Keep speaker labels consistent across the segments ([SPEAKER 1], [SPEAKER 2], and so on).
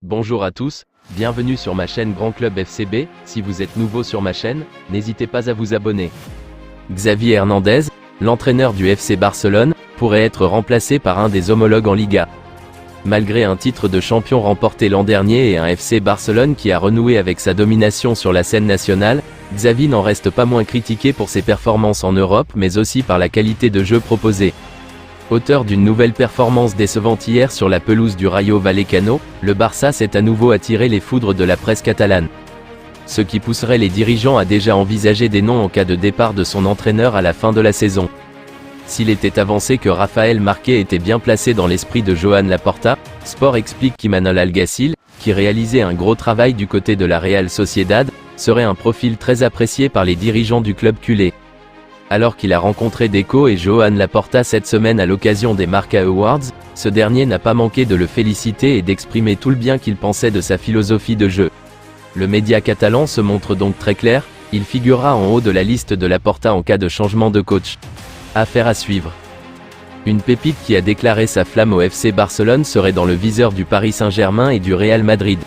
[SPEAKER 1] Bonjour à tous, bienvenue sur ma chaîne Grand Club FCB. Si vous êtes nouveau sur ma chaîne, n'hésitez pas à vous abonner. Xavi Hernandez, l'entraîneur du FC Barcelone, pourrait être remplacé par un des homologues en Liga. Malgré un titre de champion remporté l'an dernier et un FC Barcelone qui a renoué avec sa domination sur la scène nationale, Xavi n'en reste pas moins critiqué pour ses performances en Europe mais aussi par la qualité de jeu proposée. Auteur d'une nouvelle performance décevante hier sur la pelouse du Rayo Vallecano, le Barça s'est à nouveau attiré les foudres de la presse catalane. Ce qui pousserait les dirigeants à déjà envisager des noms en cas de départ de son entraîneur à la fin de la saison. S'il était avancé que Rafael Marquez était bien placé dans l'esprit de Joan Laporta, Sport explique qu'Imanol Alguacil, qui réalisait un gros travail du côté de la Real Sociedad, serait un profil très apprécié par les dirigeants du club culé. Alors qu'il a rencontré Deco et Joan Laporta cette semaine à l'occasion des Marca Awards, ce dernier n'a pas manqué de le féliciter et d'exprimer tout le bien qu'il pensait de sa philosophie de jeu. Le média catalan se montre donc très clair, il figurera en haut de la liste de Laporta en cas de changement de coach. Affaire à suivre. Une pépite qui a déclaré sa flamme au FC Barcelone serait dans le viseur du Paris Saint-Germain et du Real Madrid.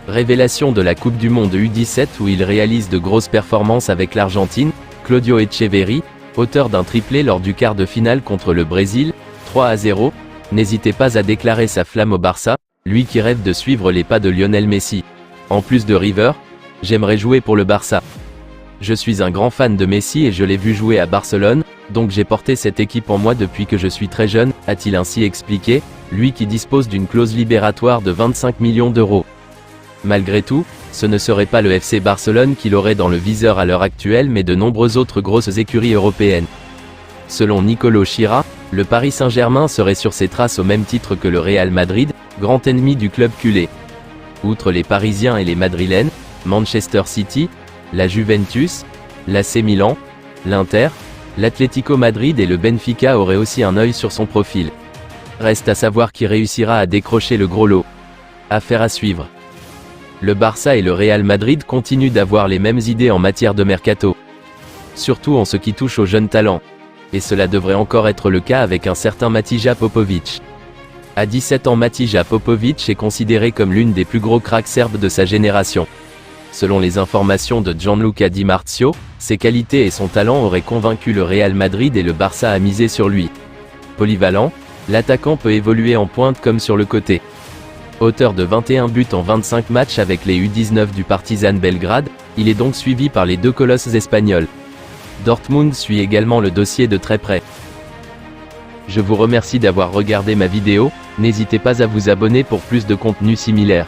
[SPEAKER 1] Révélation de la Coupe du Monde U17 où il réalise de grosses performances avec l'Argentine, Claudio Echeverri, auteur d'un triplé lors du quart de finale contre le Brésil, 3-0, n'hésitait pas à déclarer sa flamme au Barça, lui qui rêve de suivre les pas de Lionel Messi. En plus de River, j'aimerais jouer pour le Barça. Je suis un grand fan de Messi et je l'ai vu jouer à Barcelone, donc j'ai porté cette équipe en moi depuis que je suis très jeune, a-t-il ainsi expliqué, lui qui dispose d'une clause libératoire de 25 millions d'euros. Malgré tout, ce ne serait pas le FC Barcelone qui l'aurait dans le viseur à l'heure actuelle mais de nombreuses autres grosses écuries européennes. Selon Nicolo Schira, le Paris Saint-Germain serait sur ses traces au même titre que le Real Madrid, grand ennemi du club culé. Outre les Parisiens et les Madrilènes, Manchester City, la Juventus, l'AC Milan, l'Inter, l'Atlético Madrid et le Benfica auraient aussi un œil sur son profil. Reste à savoir qui réussira à décrocher le gros lot. Affaire à suivre. Le Barça et le Real Madrid continuent d'avoir les mêmes idées en matière de mercato. Surtout en ce qui touche aux jeunes talents. Et cela devrait encore être le cas avec un certain Matija Popovic. À 17 ans, Matija Popovic est considéré comme l'une des plus gros cracks serbes de sa génération. Selon les informations de Gianluca Di Marzio, ses qualités et son talent auraient convaincu le Real Madrid et le Barça à miser sur lui. Polyvalent, l'attaquant peut évoluer en pointe comme sur le côté. Auteur de 21 buts en 25 matchs avec les U19 du Partizan Belgrade, il est donc suivi par les deux colosses espagnols. Dortmund suit également le dossier de très près. Je vous remercie d'avoir regardé ma vidéo, n'hésitez pas à vous abonner pour plus de contenu similaire.